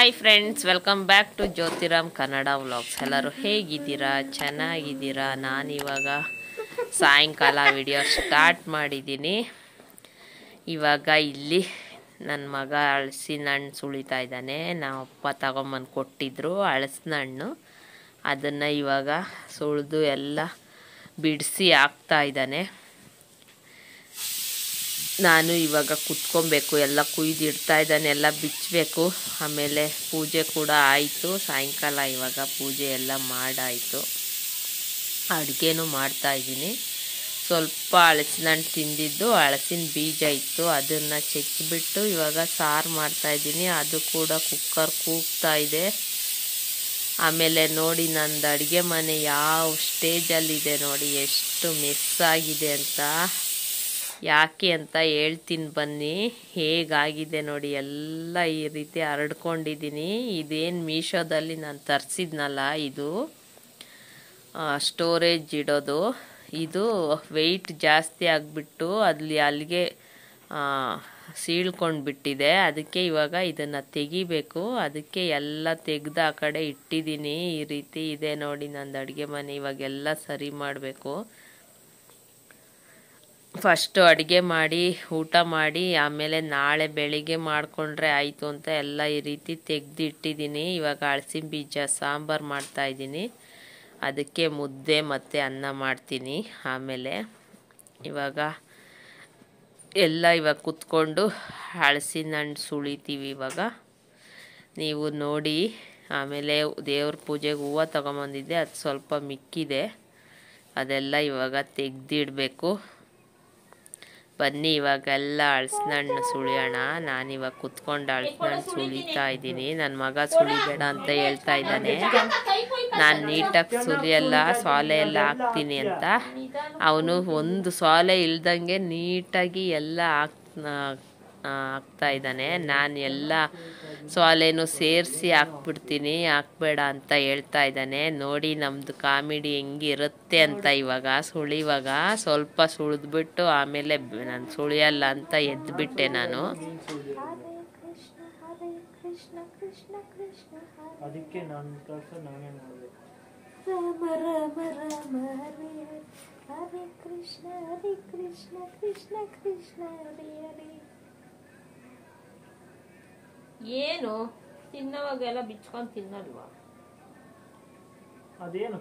Hi friends, welcome back to Jyothiram Kannada vlogs. ಎಲ್ಲರೂ ಹೇಗಿದ್ದೀರಾ? ಚೆನ್ನಾಗಿದ್ದೀರಾ? ನಾನಿವಾಗ ಸಾಯಂಕಾಲ ವಿಡಿಯೋ ಸ್ಟಾರ್ಟ್ ಮಾಡಿದ್ದೀನಿ. ಇವಾಗ ಇಲ್ಲಿ ನನ್ನ ಮಗ ಹಲಸಿನ ಹಣ್ಣು ಸುಳಿತಾ ಇದ್ದಾನೆ. ನಮ್ಮ ಅಪ್ಪ ತಗೊಂಬಂದು ಕೊಟ್ಟಿದ್ರು ಹಲಸಿನ ಹಣ್ಣು. ಅದನ್ನು ಇವಾಗ ಸುಳಿದು ಎಲ್ಲ ಬಿಡಿಸಿ ಹಾಕ್ತಾ ಇದ್ದಾನೆ. ನಾನು ಇವಾಗ ಕುತ್ಕೊಬೇಕು, ಎಲ್ಲ ಕುಯ್ದಿಡ್ತಾ ಇದ್ದಾನೆ, ಎಲ್ಲ ಬಿಚ್ಚಬೇಕು. ಆಮೇಲೆ ಪೂಜೆ ಕೂಡ ಆಯಿತು ಸಾಯಂಕಾಲ. ಇವಾಗ ಪೂಜೆ ಎಲ್ಲ ಮಾಡಾಯಿತು, ಅಡುಗೆನೂ ಮಾಡ್ತಾಯಿದ್ದೀನಿ. ಸ್ವಲ್ಪ ಹಲಸಿನ ಹಣ್ಣು ತಿಂದಿದ್ದು ಹಲಸಿನ ಬೀಜ ಇತ್ತು, ಅದನ್ನು ಚೆಚ್ಚಿಬಿಟ್ಟು ಇವಾಗ ಸಾರು ಮಾಡ್ತಾಯಿದ್ದೀನಿ. ಅದು ಕೂಡ ಕುಕ್ಕರ್ ಕೂಗ್ತಾ ಇದೆ. ಆಮೇಲೆ ನೋಡಿ ನಂದು ಅಡುಗೆ ಮನೆ ಯಾವ ಸ್ಟೇಜಲ್ಲಿದೆ ನೋಡಿ, ಎಷ್ಟು ಮೆಸ್ ಆಗಿದೆ ಅಂತ. ಯಾಕೆ ಅಂತ ಹೇಳ್ತೀನಿ ಬನ್ನಿ. ಹೇಗಾಗಿದೆ ನೋಡಿ, ಎಲ್ಲ ಈ ರೀತಿ ಹರಡ್ಕೊಂಡಿದ್ದೀನಿ. ಇದೇನು ಮೀಶೋದಲ್ಲಿ ನಾನು ತರಿಸಿದ್ನಲ್ಲ, ಇದು ಸ್ಟೋರೇಜ್ ಇಡೋದು. ಇದು ವೆಯ್ಟ್ ಜಾಸ್ತಿ ಆಗಿಬಿಟ್ಟು ಅಲ್ಲಿಗೆ ಸೀಳ್ಕೊಂಡು ಬಿಟ್ಟಿದೆ. ಅದಕ್ಕೆ ಇವಾಗ ಇದನ್ನು ತೆಗಿಬೇಕು. ಅದಕ್ಕೆ ಎಲ್ಲ ತೆಗೆದು ಆ ಕಡೆ ಇಟ್ಟಿದ್ದೀನಿ. ಈ ರೀತಿ ಇದೆ ನೋಡಿ ನಂದು ಅಡುಗೆ ಮನೆ. ಇವಾಗೆಲ್ಲ ಸರಿ ಮಾಡಬೇಕು. ಫಸ್ಟು ಅಡುಗೆ ಮಾಡಿ ಊಟ ಮಾಡಿ ಆಮೇಲೆ ನಾಳೆ ಬೆಳಿಗ್ಗೆ ಮಾಡಿಕೊಂಡ್ರೆ ಆಯಿತು ಅಂತ ಎಲ್ಲ ಈ ರೀತಿ ತೆಗೆದಿಟ್ಟಿದ್ದೀನಿ. ಇವಾಗ ಹಲಸಿನ ಬೀಜ ಸಾಂಬಾರು ಮಾಡ್ತಾಯಿದ್ದೀನಿ. ಅದಕ್ಕೆ ಮುದ್ದೆ ಮತ್ತು ಅನ್ನ ಮಾಡ್ತೀನಿ. ಆಮೇಲೆ ಇವಾಗ ಕುತ್ಕೊಂಡು ಹಲಸಿನ ಹಣ್ಣು ಸುಳಿತೀವಿ ಇವಾಗ, ನೀವು ನೋಡಿ. ಆಮೇಲೆ ದೇವ್ರ ಪೂಜೆಗೆ ಹೂವು ತೊಗೊಂಬಂದಿದ್ದೆ, ಅದು ಸ್ವಲ್ಪ ಮಿಕ್ಕಿದೆ, ಅದೆಲ್ಲ ಇವಾಗ ತೆಗೆದಿಡಬೇಕು. ಬನ್ನಿ ಇವಾಗೆಲ್ಲ ಹಲಸಿನ ಹಣ್ಣು ಸುಳಿಯೋಣ. ನಾನಿವಾಗ ಕುತ್ಕೊಂಡು ಹಲಸಿನ ಹಣ್ಣು ಸುಳಿತಾ ಇದ್ದೀನಿ. ನನ್ನ ಮಗ ಸುಳಿಬೇಡ ಅಂತ ಹೇಳ್ತಾ ಇದ್ದಾನೆ. ನಾನು ನೀಟಾಗಿ ಸುಲಿಯಲ್ಲ, ಸೊಲೆ ಎಲ್ಲ ಹಾಕ್ತೀನಿ ಅಂತ. ಅವನು ಒಂದು ಸೊಲೆ ಇಲ್ದಂಗೆ ನೀಟಾಗಿ ಎಲ್ಲ ಹಾಕ್ತಾ ಇದ್ದಾನೆ. ನಾನು ಎಲ್ಲ ಸೊಲೆನೂ ಸೇರಿಸಿ ಹಾಕ್ಬಿಡ್ತೀನಿ, ಹಾಕ್ಬೇಡ ಅಂತ ಹೇಳ್ತಾ ಇದ್ದಾನೆ. ನೋಡಿ ನಮ್ಮದು ಕಾಮಿಡಿ ಹೆಂಗಿರುತ್ತೆ ಅಂತ. ಇವಾಗ ಸುಳಿವಾಗ ಸ್ವಲ್ಪ ಸುಳಿದ್ಬಿಟ್ಟು ಆಮೇಲೆ ನಾನು ಸುಳಿಯಲ್ಲ ಅಂತ ಎದ್ಬಿಟ್ಟೆ ನಾನು. ಅದಕ್ಕೆ ನಾನು ನಾನೇ ಮಾಡಬೇಕು. ರಾಮ ರಾಮ ರಾಮ ಹರಿ ಹರಿ ಕೃಷ್ಣ ಕೃಷ್ಣ ಕೃಷ್ಣ ಹರಿ ಹರಿ. ಏನು ತಿನ್ನೋವಾಗೆಲ್ಲ ಬಿಚ್ಕೊಂಡು ತಿನ್ನಲ್ವಾ? ಅದೇನು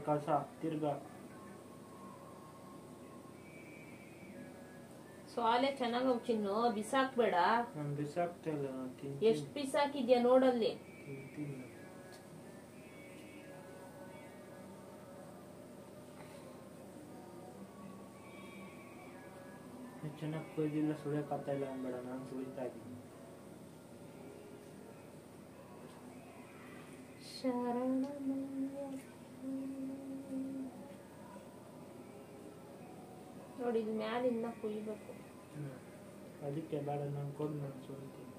ಕಸ ತಿರ್ಗಾ ಸೊಲೆ ಚೆನ್ನಾಗಿ ಚಿನ್ನು, ಬಿಸಾಕ್ಬೇಡ. ನಾನು ಬಿಸಾಕ್ತಾ ಇಲ್ಲ, ನಾನು ತಿಂತೀನಿ. ಎಷ್ಟು ಬಿಸಾಕಿದ್ಯಾ ನೋಡಲ್ಲಿ. ಚೆನ್ನಾಗಿ ಕೊಯ್ದಿಲ್ಲ, ಸುಳಿಯಕ್ಕಾಗ್ತಾ ಇಲ್ಲ ಅನ್ಬೇಡ, ನಾನು ಸುಳಿತಾ ಇದ್ದೀನಿ. ನೋಡಿ ಇದು ಮ್ಯಾಲಿಂದ ಕುಯ್ಬೇಕು. ಅದಕ್ಕೆ ಬೇಡ, ನಾನು ಕೊಡು, ನಾನು ಸುಳಿತೀನಿ.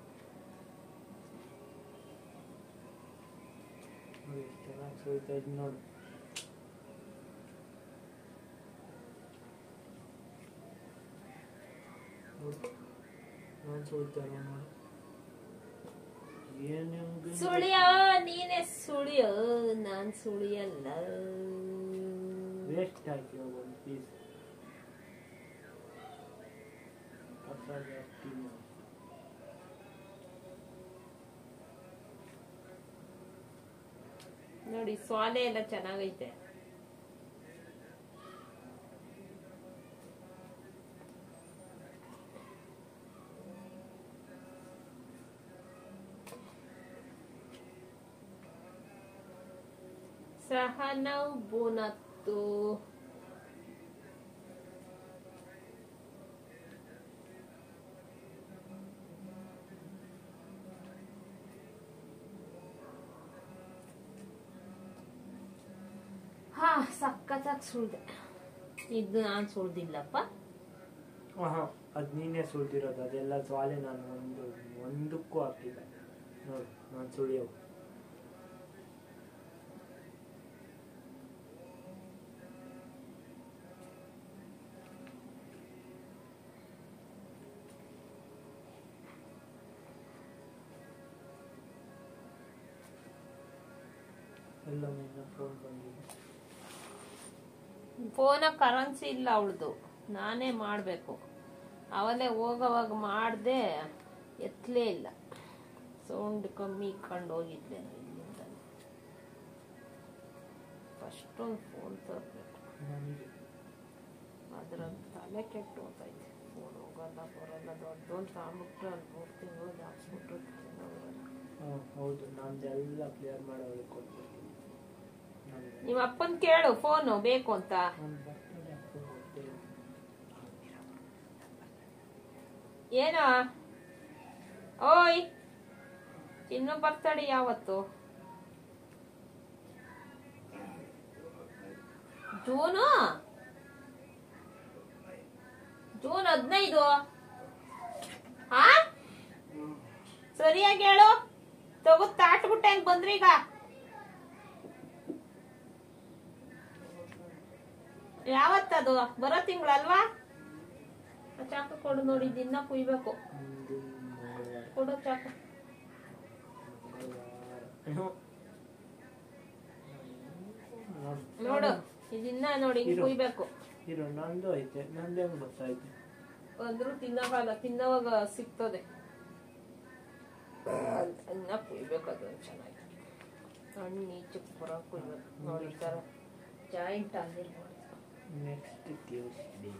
ನೋಡಿ ಎಷ್ಟು ಚೆನ್ನಾಗಿ ಸುಳಿತಾ ಇದ್ದೀನಿ ನೋಡಿ. ನಾನು ಸುಳಿತಾನೆ ನೋಡಿ. ಸುಳಿಯೋ, ನೀನೇ ಸುಳಿಯೋ, ನಾನು ಸುಳಿಯಲ್ಲ. ವೇಸ್ಟ್ ಆಯ್ತು ಒಂದು ಪೀಸ್. ನೋಡಿ ಸೊಲೆ ಎಲ್ಲ ಚೆನ್ನಾಗೈತೆ. ಸಹನವ್ ಬೋನತ್ತು ಸಖತ್ತಾಗಿ ಸುಳ್ದೆ. ಇದು ನಾನು ಸುಳ್ದಿಲ್ಲಪ್ಪ. ಅದು ನೀನೇ ಸುಳ್ದಿರೋದು. ಅದೆಲ್ಲ ಸ್ವಾಲೆ ನಾನು ಒಂದಕ್ಕೂ ಹಾಕಿಲ್ಲ ನೋಡಿ. ನಾನು ಸುಳಿಯೋವು. ಎಲ್ಲ ಫೋನ್ ಬಂದಿದೆ. ಫೋನ ಕರೆನ್ಸಿ ಇಲ್ಲ ಅವಳದು, ನಾನೇ ಮಾಡಬೇಕು. ಅವಲೇ ಹೋಗೋವಾಗ ಮಾಡಿದೆ, ಎತ್ತಲೇ ಇಲ್ಲ. ಸೌಂಡ್ ಕಮ್ಮಿ ಇಕ್ಕೊಂಡು ಹೋಗಿದ್ದೆ. ಇಲ್ಲಿಂದ ಫಸ್ಟ್ ಒಂದು ಫೋನ್ ತರಬೇಕು. ಅದ್ರ ತಲೆ ಕೆಟ್ಟು ಹೋಗ್ತೈತೆ. ಫೋನ್ ಹೋಗಲ್ಲ ಬರಲ್ಲ. ದೊಡ್ಡದೊಂದು ತಗೊಂಡ್ಬಿಟ್ರೆ ಅಲ್ಲಿ 3 ತಿಂಗಳು ಹಾಕ್ಸ್ಬಿಟ್ರೆ ಹೌದು, ನಂದೆಲ್ಲ ಕ್ಲಿಯರ್ ಮಾಡೋದು ಕೊಟ್ಬಿಡ್ತೀನಿ. ನಿಮ್ಮ ಅಪ್ಪನ್ ಕೇಳು ಫೋನು ಬೇಕು ಅಂತ. ಏನೋ ಓಯ್, ಇನ್ನು ಬರ್ತಡೆ ಯಾವತ್ತು? ಜೂನ್ 15. ಹಾ, ಸರಿಯಾಗಿ ಹೇಳು. ತಗೋ ತಾಟ್ಬಿಟ್ಟೆ ಹೆಂಗ್ ಬಂದ್ರಿ ಈಗ? ಯಾವತ್ತದು? ಬರೋ ತಿಂಗಳಲ್ವಾ? ಚಾಕು ಕೊಡು ನೋಡಿ, ದಿನ ಕುಯ್ಬೇಕು. ಕೊಡು ಚಾಕು. ನೋಡು, ಇದನ್ನ ನೋಡಿ ಕುಯ್ಬೇಕು. ನಂದು ಐತೆ, ನಂದೇ ಗೊತ್ತೈತೆ. ಅಂದ್ರೂ ತಿನ್ನೋಕಾಗಲ್ಲ, ತಿನ್ನೋವಾಗ ಸಿಗ್ತದೆ. ಇನ್ನ ಕುಯ್ಬೇಕು. ಅದೊಂದು ಚೆನ್ನಾಗಿ ಹಣ್ಣು ಈಚಕ್ಕೆ ಬರೋ ಕುಯ್ಬೇಕು. ನೋಡಿ ಈ ಥರ ಜಾಯಿಂಟ್ ಆಗಿರ್ಬೋದು. Next Tuesday.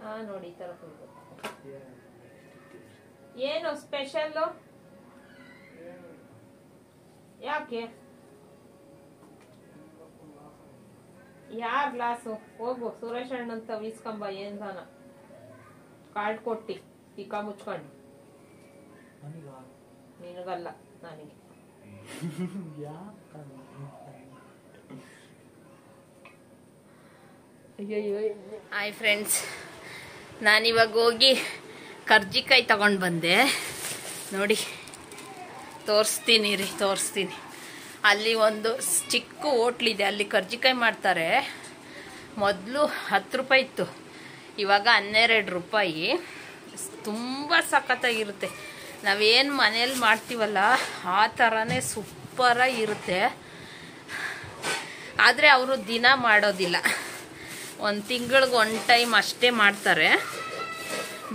ಹಾ, ನೋಡಿ ಈ ಥರ ಕುಯ್ಬೇಕು. ಏನು ಸ್ಪೆಷಲ್ಲು? ಯಾಕೆ? ಯಾರ್ ಗ್ಲಾಸು? ಹೋಗು ಸುರೇಶ್ ಅಣ್ಣಂತ ವೀಸ್ಕೊಂಬ. ಏನ್ದಾನ ಕಾರ್ಡ್ ಕೊಟ್ಟಿ ಟಿಕಾ ಮುಚ್ಕೊಂಡು. ನಿನಗಲ್ಲ, ನನಗೆ. ಹಾಯ್ ಫ್ರೆಂಡ್ಸ್, ನಾನಿವಾಗ ಹೋಗಿ ಕರ್ಜಿಕಾಯಿ ತಗೊಂಡು ಬಂದೆ. ನೋಡಿ ತೋರಿಸ್ತೀನಿ. ಅಲ್ಲಿ ಒಂದು ಚಿಕ್ಕ ಹೋಟ್ಲಿದೆ, ಅಲ್ಲಿ ಕರ್ಜಿಕಾಯಿ ಮಾಡ್ತಾರೆ. ಮೊದಲು 10 ರೂಪಾಯಿ ಇತ್ತು, ಇವಾಗ 12 ರೂಪಾಯಿ. ತುಂಬ ಸಖತ್ತಾಗಿರುತ್ತೆ. ನಾವೇನು ಮನೇಲಿ ಮಾಡ್ತೀವಲ್ಲ ಆ ಥರನೇ ಸೂಪರಾಗಿ ಇರುತ್ತೆ. ಆದರೆ ಅವರು ದಿನ ಮಾಡೋದಿಲ್ಲ, 1 ತಿಂಗಳಿಗೆ 1 ಟೈಮ್ ಅಷ್ಟೇ ಮಾಡ್ತಾರೆ.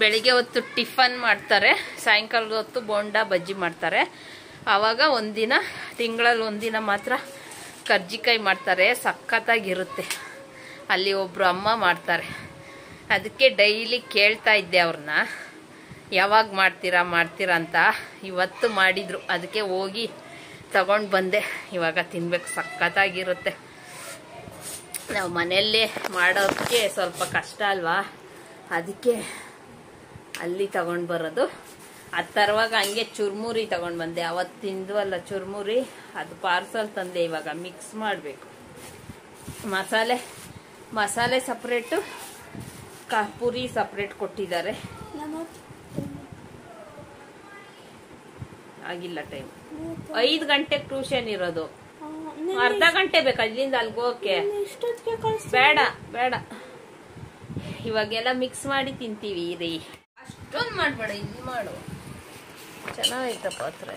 ಬೆಳಿಗ್ಗೆ ಹೊತ್ತು ಟಿಫನ್ ಮಾಡ್ತಾರೆ, ಸಾಯಂಕಾಲದ ಹೊತ್ತು ಬೋಂಡಾ ಬಜ್ಜಿ ಮಾಡ್ತಾರೆ. ಆವಾಗ ತಿಂಗಳಲ್ಲಿ ಒಂದಿನ ಮಾತ್ರ ಕರ್ಜಿಕಾಯಿ ಮಾಡ್ತಾರೆ. ಸಖತ್ತಾಗಿರುತ್ತೆ. ಅಲ್ಲಿ ಒಬ್ಬರು ಅಮ್ಮ ಮಾಡ್ತಾರೆ. ಅದಕ್ಕೆ ಡೈಲಿ ಕೇಳ್ತಾ ಇದ್ದೆ ಅವ್ರನ್ನ, ಯಾವಾಗ ಮಾಡ್ತೀರಾ ಅಂತ. ಇವತ್ತು ಮಾಡಿದ್ರು, ಅದಕ್ಕೆ ಹೋಗಿ ತಗೊಂಡು ಬಂದೆ. ಇವಾಗ ತಿನ್ಬೇಕು, ಸಖತ್ತಾಗಿರುತ್ತೆ. ನಾವು ಮನೆಯಲ್ಲೇ ಮಾಡೋದಕ್ಕೆ ಸ್ವಲ್ಪ ಕಷ್ಟ ಅಲ್ವಾ, ಅದಕ್ಕೆ ಅಲ್ಲಿ ತಗೊಂಡು ಬರೋದು. ಅದು ತರುವಾಗ ಹಂಗೆ ಚುರ್ಮುರಿ ತಗೊಂಡು ಬಂದೆ. ಅವತ್ತು ತಿಂದ್ವಲ್ಲ ಚುರ್ಮುರಿ, ಅದು ಪಾರ್ಸಲ್ ತಂದೆ. ಇವಾಗ ಮಿಕ್ಸ್ ಮಾಡಬೇಕು. ಮಸಾಲೆ ಸಪ್ರೇಟು, ಪುರಿ ಸಪ್ರೇಟ್ ಕೊಟ್ಟಿದ್ದಾರೆ. ಆಗಿಲ್ಲ ಟೈಮ್. 5 ಗಂಟೆಗೆ ಟ್ಯೂಷನ್ ಇರೋದು. ಅರ್ಧ ಗಂಟೆ ಬೇಕಾ ಇಲ್ಲಿಂದ ಅಲ್ಲಿಗೆ ಹೋಗಕ್ಕೆ? ಬೇಡ, ಇವಾಗೆಲ್ಲ ಮಿಕ್ಸ್ ಮಾಡಿ ತಿಂತೀವಿ ರೀ. ಅಷ್ಟೊಂದು ಮಾಡಬೇಡ, ಇಲ್ಲಿ ಮಾಡು. ಚೆನ್ನಾಗೈತ ಪಾತ್ರೆ.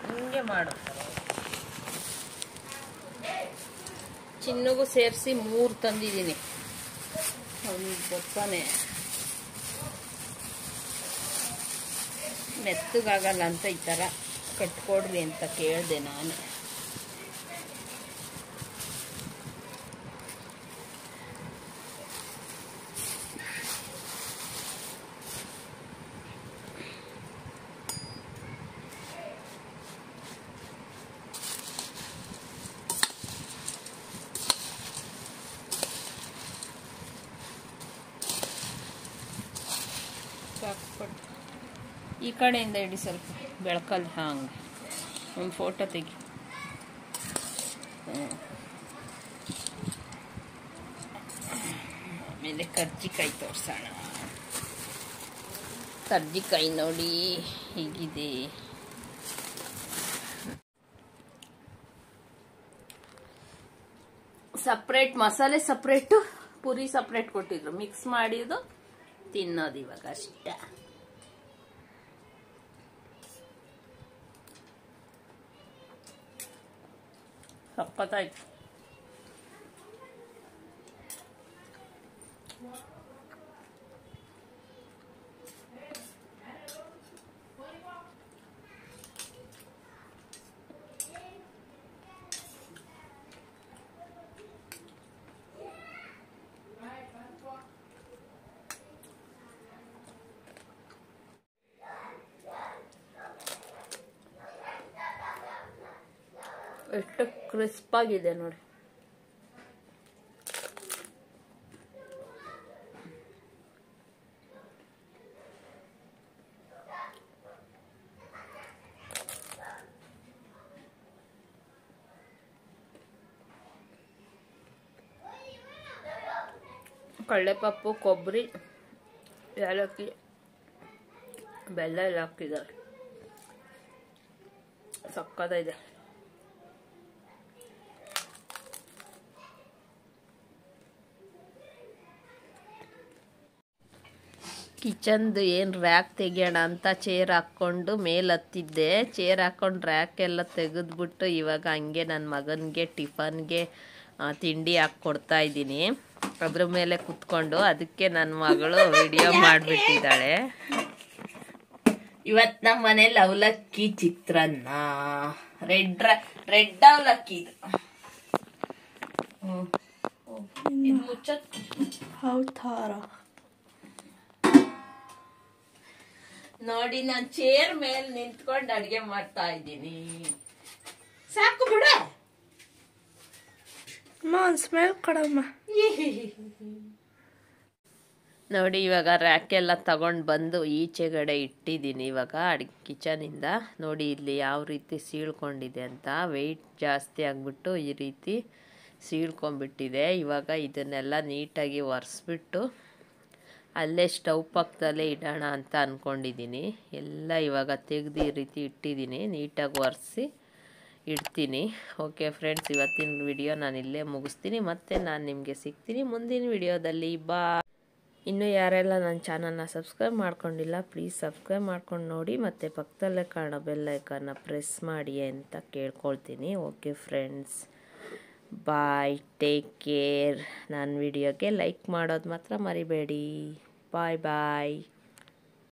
ಹಿಂಗೆ ಮಾಡು. ಚಿನ್ನಗೂ ಸೇರಿಸಿ 3 ತಂದಿದ್ದೀನಿ. ಒಂದು ಗೊತ್ತಾನೆ ಮೆತ್ತಗಾಗಲ್ಲ ಅಂತ ಈ ಥರ ಕಟ್ಕೊಡ್ರಿ ಅಂತ ಕೇಳಿದೆ ನಾನು. ಈ ಕಡೆಯಿಂದ ಇಡಿ, ಸ್ವಲ್ಪ ಬೆಳಕಲ್ಲಿ. ಹಾಂಗೆ ಒಂದು ಫೋಟೋ ತೆಗಿ. ಆಮೇಲೆ ಕರ್ಜಿಕಾಯಿ ತೋರಿಸೋಣ. ಕರ್ಜಿಕಾಯಿ ನೋಡಿ ಹೀಗಿದೆ. ಸಪ್ರೇಟ್ ಮಸಾಲೆ ಸಪ್ರೇಟು, ಪುರಿ ಸಪ್ರೇಟ್ ಕೊಟ್ಟಿದ್ರು. ಮಿಕ್ಸ್ ಮಾಡಿದ್ದು ತಿನ್ನೋದು ಇವಾಗ ಅಷ್ಟೇ. ಸಕ್ಕತ್ತಾಯ್ತು. ಎಷ್ಟು ಕ್ರಿಸ್ಪಾಗಿದೆ ನೋಡಿ. ಕಡಲೆಪಪ್ಪು, ಕೊಬ್ಬರಿ, ಏಲಕ್ಕಿ, ಬೆಲ್ಲ ಎಲ್ಲ ಹಾಕಿದ್ದಾರೆ. ಸಕ್ಕತ್ತಾಗಿದೆ. ಕಿಚನ್ದು ಏನು ರ್ಯಾಕ್ ತೆಗಿಯೋಣ ಅಂತ ಚೇರ್ ಹಾಕ್ಕೊಂಡು ಮೇಲೆ ಹತ್ತಿದ್ದೆ. ಚೇರ್ ಹಾಕ್ಕೊಂಡು ರ್ಯಾಕ್ ಎಲ್ಲ ತೆಗೆದ್ಬಿಟ್ಟು ಇವಾಗ ಹಂಗೆ ನನ್ನ ಮಗನಿಗೆ ಟಿಫನ್ಗೆ ತಿಂಡಿ ಹಾಕ್ಕೊಡ್ತಾ ಇದ್ದೀನಿ. ಅದ್ರ ಮೇಲೆ ಕುತ್ಕೊಂಡು. ಅದಕ್ಕೆ ನನ್ನ ಮಗಳು ವಿಡಿಯೋ ಮಾಡಿಬಿಟ್ಟಿದ್ದಾಳೆ. ಇವತ್ತು ನಮ್ಮ ಮನೇಲಿ ಅವಲಕ್ಕಿ ಚಿತ್ರಾನ್ನ, ರೆಡ್ ಅವಲಕ್ಕಿ. ಇದು ಮುಚ್ಚತ್ ಹೌದಾರ ನೋಡಿ, ನಾನು ಚೇರ್ ಮೇಲೆ ನಿಂತ್ಕೊಂಡು ಅಡಿಗೆ ಮಾಡ್ತಾ ಇದ್ದೀನಿ. ಸಾಕು ಬಿಡ. ಸ್ಮೆಲ್ ಕೊಡಮ್ಮ. ನೋಡಿ, ಇವಾಗ ರ್ಯಾಕ್ ಎಲ್ಲ ತಗೊಂಡು ಬಂದು ಈಚೆಗಡೆ ಇಟ್ಟಿದ್ದೀನಿ. ಇವಾಗ ಕಿಚನಿಂದ ನೋಡಿ ಇಲ್ಲಿ ಯಾವ ರೀತಿ ಸೀಳ್ಕೊಂಡಿದೆ ಅಂತ. ವೆಯ್ಟ್ ಜಾಸ್ತಿ ಆಗಿಬಿಟ್ಟು ಈ ರೀತಿ ಸೀಳ್ಕೊಂಡ್ಬಿಟ್ಟಿದೆ. ಇವಾಗ ಇದನ್ನೆಲ್ಲ ನೀಟಾಗಿ ಒರೆಸ್ಬಿಟ್ಟು ಅಲ್ಲೇ ಸ್ಟವ್ ಪಕ್ಕದಲ್ಲೇ ಇಡೋಣ ಅಂತ ಅಂದ್ಕೊಂಡಿದ್ದೀನಿ. ಎಲ್ಲ ಇವಾಗ ತೆಗೆದು ಈ ರೀತಿ ಇಟ್ಟಿದ್ದೀನಿ. ನೀಟಾಗಿ ಒರೆಸಿ ಇಡ್ತೀನಿ. ಓಕೆ ಫ್ರೆಂಡ್ಸ್, ಇವತ್ತಿನ ವಿಡಿಯೋ ನಾನು ಇಲ್ಲೇ ಮುಗಿಸ್ತೀನಿ. ಮತ್ತೆ ನಾನು ನಿಮಗೆ ಸಿಗ್ತೀನಿ ಮುಂದಿನ ವಿಡಿಯೋದಲ್ಲಿ. ಇನ್ನೂ ಯಾರೆಲ್ಲ ನನ್ನ ಚಾನಲ್ನ ಸಬ್ಸ್ಕ್ರೈಬ್ ಮಾಡ್ಕೊಂಡಿಲ್ಲ, ಪ್ಲೀಸ್ ಸಬ್ಸ್ಕ್ರೈಬ್ ಮಾಡ್ಕೊಂಡು ನೋಡಿ. ಮತ್ತು ಪಕ್ಕದಲ್ಲೇ ಕಾಣೋ ಬೆಲ್ ಐಕಾನ್ನ ಪ್ರೆಸ್ ಮಾಡಿ ಅಂತ ಕೇಳ್ಕೊಳ್ತೀನಿ. ಓಕೆ ಫ್ರೆಂಡ್ಸ್, ಬಾಯ್, ಟೇಕ್ ಕೇರ್. ನನ್ನ ವಿಡಿಯೋಗೆ ಲೈಕ್ ಮಾಡೋದು ಮಾತ್ರ ಮರಿಬೇಡಿ. ಬಾಯ್ ಬಾಯ್.